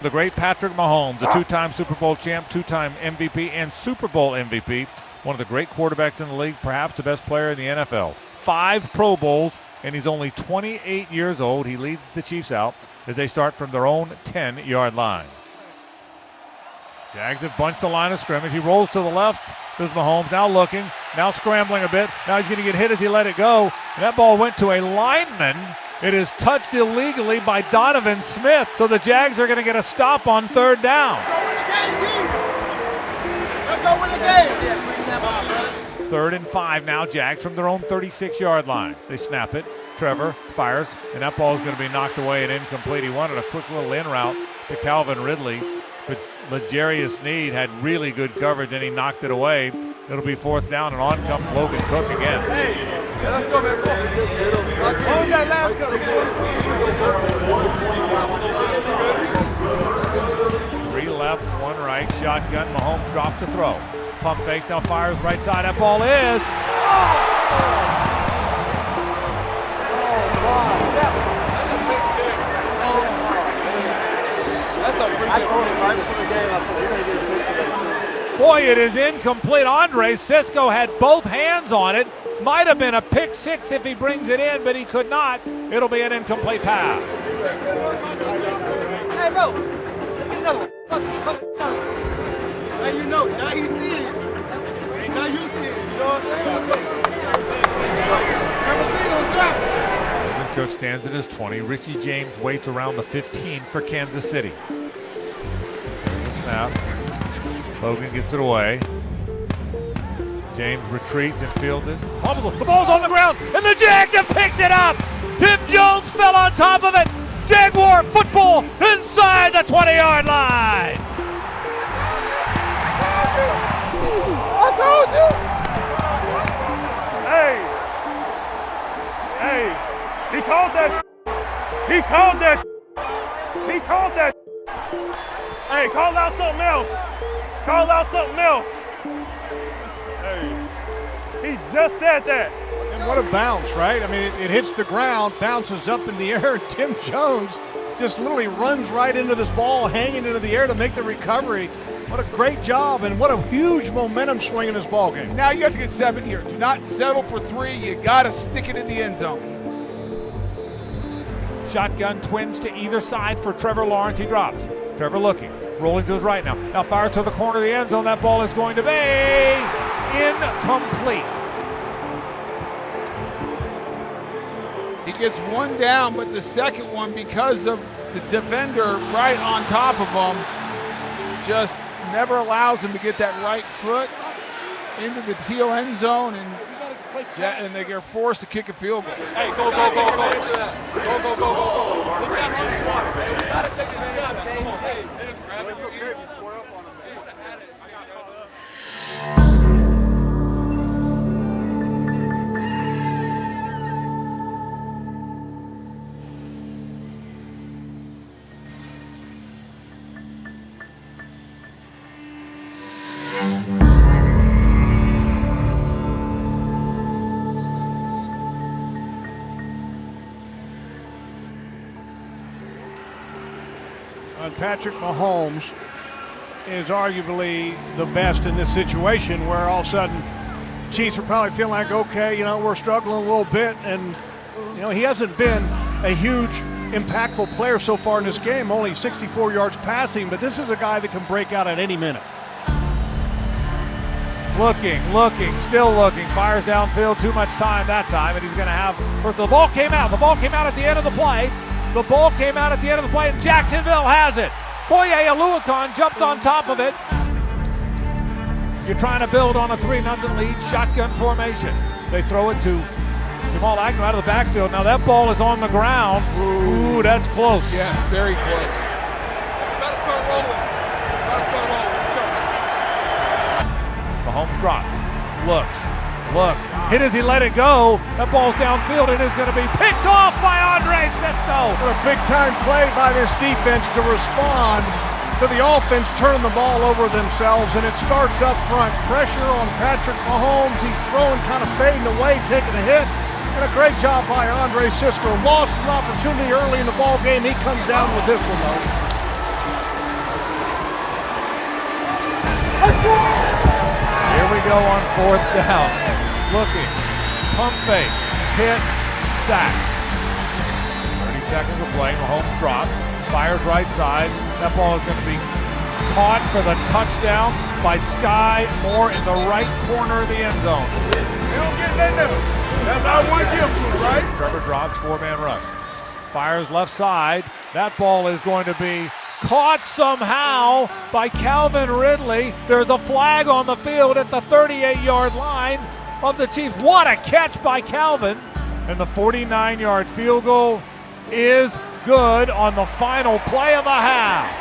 The great Patrick Mahomes, the two-time Super Bowl champ, two-time MVP, and Super Bowl MVP. One of the great quarterbacks in the league, perhaps the best player in the NFL. 5 Pro Bowls, and he's only 28 years old. He leads the Chiefs out as they start from their own 10-yard line. Jags have bunched the line of scrimmage. He rolls to the left. There's Mahomes now looking, now scrambling a bit. Now he's going to get hit as he let it go. And that ball went to a lineman. It is touched illegally by Donovan Smith. So the Jags are going to get a stop on 3rd down. Let's go win the game. 3rd and 5 now, Jags from their own 36-yard line. They snap it. Trevor fires, and that ball is going to be knocked away and incomplete. He wanted a quick little in route to Calvin Ridley, but L'Jarius Sneed had really good coverage, and he knocked it away. It'll be 4th down, and on comes Logan Cook again. Hey, let's go, man. Hold that last. 3 left, 1 right, shotgun. Mahomes drops to throw. Pump fake, now fires right side. That ball is. Boy, it is incomplete. Andre Cisco had both hands on it. Might have been a pick 6 if he brings it in, but he could not. It'll be an incomplete pass. Hey, bro, let's get another one. Now you know, now he see it. And now you see it, you know what I'm saying? Logan Cook stands at his 20. Richie James waits around the 15 for Kansas City. There's the snap. Logan gets it away. James retreats and fields it. Fumbles. The ball's on the ground, and the Jags have picked it up. Tim Jones fell on top of it. Jaguar football inside the 20-yard line. I told you. Hey, he called that. He called that. He called that. Hey, call out something else. Call out something else. Hey, he just said that. And what a bounce, right? I mean, it hits the ground, bounces up in the air, and Tim Jones just literally runs right into this ball, hanging into the air to make the recovery. What a great job, and what a huge momentum swing in this ball game. Now you have to get 7 here. Do not settle for 3. You got to stick it in the end zone. Shotgun twins to either side for Trevor Lawrence. He drops. Trevor looking, rolling to his right now. Now fires to the corner of the end zone. That ball is going to be incomplete. He gets 1 down, but the second one, because of the defender right on top of him, just never allows him to get that right foot into the teal end zone, and they get forced to kick a field goal. Hey, go. Go. Patrick Mahomes is arguably the best in this situation, where all of a sudden Chiefs are probably feeling like, okay, we're struggling a little bit, and he hasn't been a huge impactful player so far in this game, only 64 yards passing, but this is a guy that can break out at any minute. Looking, still looking, fires downfield, too much time that time, and he's going to have, the ball came out at the end of the play. The ball came out at the end of the play, and Jacksonville has it. Foye Oluokun jumped on top of it. You're trying to build on a 3-0 lead, shotgun formation. They throw it to Jamal Agnew out of the backfield. Now that ball is on the ground. Ooh, that's close. Yes, very close. Gotta start rolling. Let's go. Mahomes drops, looks, hit as he let it go. That ball's downfield and is going to be picked off by Andre Cisco. What a big-time play by this defense to respond to the offense turning the ball over themselves, and it starts up front. Pressure on Patrick Mahomes. He's throwing, kind of fading away, taking a hit, and a great job by Andre Cisco. Lost an opportunity early in the ball game. He comes down with this one, though. Here we go on fourth down. Looking, pump fake, hit, sack. 30 seconds of play. Mahomes drops, fires right side. That ball is going to be caught for the touchdown by Kye Kye in the right corner of the end zone. They don't get that now. That's our one gift, right? Trevor drops, four-man rush. Fires left side. That ball is going to be caught somehow by Calvin Ridley. There's a flag on the field at the 38-yard line of the Chiefs. What a catch by Calvin. And the 49-yard field goal is good on the final play of the half.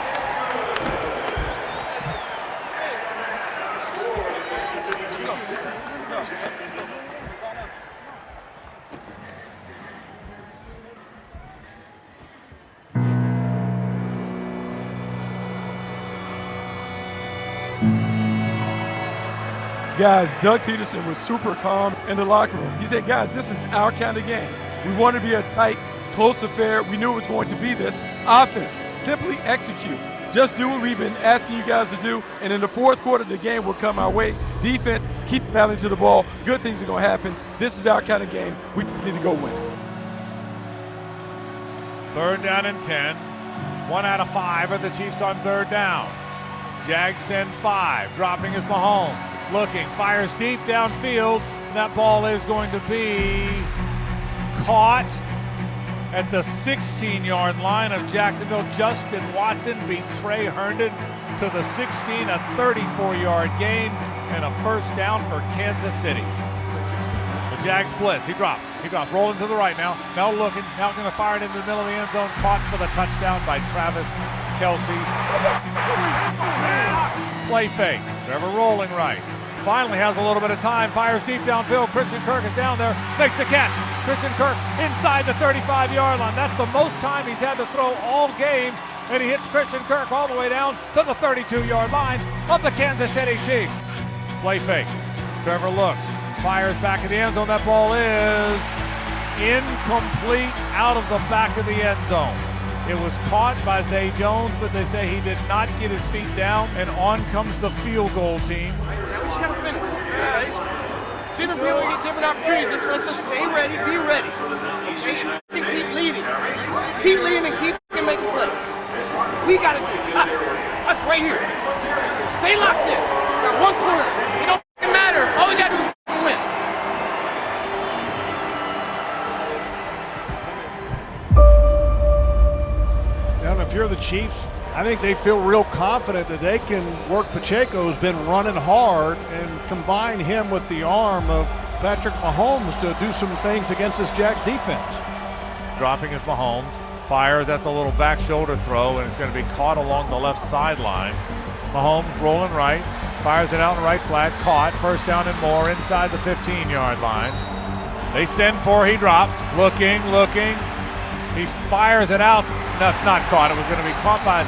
Guys, Doug Peterson was super calm in the locker room. He said, guys, this is our kind of game. We want to be a tight, close affair. We knew it was going to be this. Offense, simply execute. Just do what we've been asking you guys to do, and in the fourth quarter, the game will come our way. Defense, keep battling to the ball. Good things are going to happen. This is our kind of game. We need to go win. Third down and 10. 1 out of 5 of the Chiefs on third down. Jags send 5. Dropping is Mahomes. Looking, fires deep downfield. That ball is going to be caught at the 16-yard line of Jacksonville. Justin Watson beat Trey Herndon to the 16, a 34-yard gain, and a first down for Kansas City. The Jags blitz. He drops, rolling to the right now. Now looking, now going to fire it into the middle of the end zone. Caught for the touchdown by Travis Kelce. Play fake. Trevor rolling right. Finally has a little bit of time, fires deep downfield. Christian Kirk is down there, makes the catch. Christian Kirk inside the 35-yard line. That's the most time he's had to throw all game, and he hits Christian Kirk all the way down to the 32-yard line of the Kansas City Chiefs. Play fake. Trevor looks, fires back in the end zone. That ball is incomplete out of the back of the end zone. It was caught by Zay Jones, but they say he did not get his feet down, and on comes the field goal team. We just got to finish. Different people get different opportunities. Let's just stay ready, be ready. Okay? And keep leading. Keep leading and keep making plays. We got to do us right here. Stay locked in. Got one corner. It don't matter. All we got to do is win. And if you're the Chiefs, I think they feel real confident that they can work. Pacheco's been running hard and combine him with the arm of Patrick Mahomes to do some things against this Jags defense. Dropping is Mahomes. Fires, that's a little back shoulder throw, and it's going to be caught along the left sideline. Mahomes rolling right, fires it out in the right flat, caught. First down and more inside the 15-yard line. They send 4, he drops. Looking. He fires it out. That's not caught. It was going to be caught by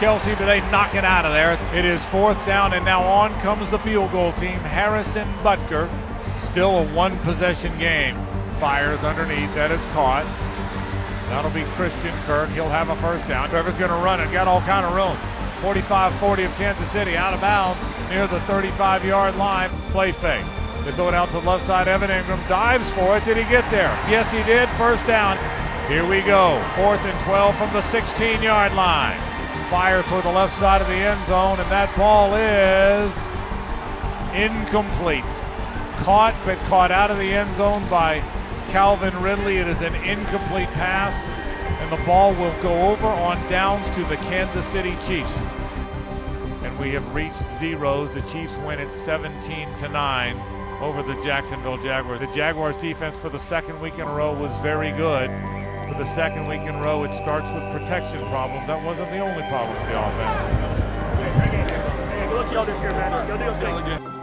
Kelce, but they knock it out of there. It is fourth down, and now on comes the field goal team. Harrison Butker, still a one-possession game. Fires underneath. That is caught. That'll be Christian Kirk. He'll have a first down. Trevor's going to run it. Got all kind of room. 45-40 of Kansas City, out of bounds near the 35-yard line. Play fake. They throw it out to the left side. Evan Ingram dives for it. Did he get there? Yes, he did. First down. Here we go. 4th and 12 from the 16-yard line. Fires toward the left side of the end zone, and that ball is incomplete. Caught out of the end zone by Calvin Ridley. It is an incomplete pass, and the ball will go over on downs to the Kansas City Chiefs. And we have reached zeros. The Chiefs win it 17-9 over the Jacksonville Jaguars. The Jaguars defense for the second week in a row was very good. For the second week in a row, it starts with protection problems. That wasn't the only problem for the offense. Hey, good luck y'all this year, man. Y'all do okay.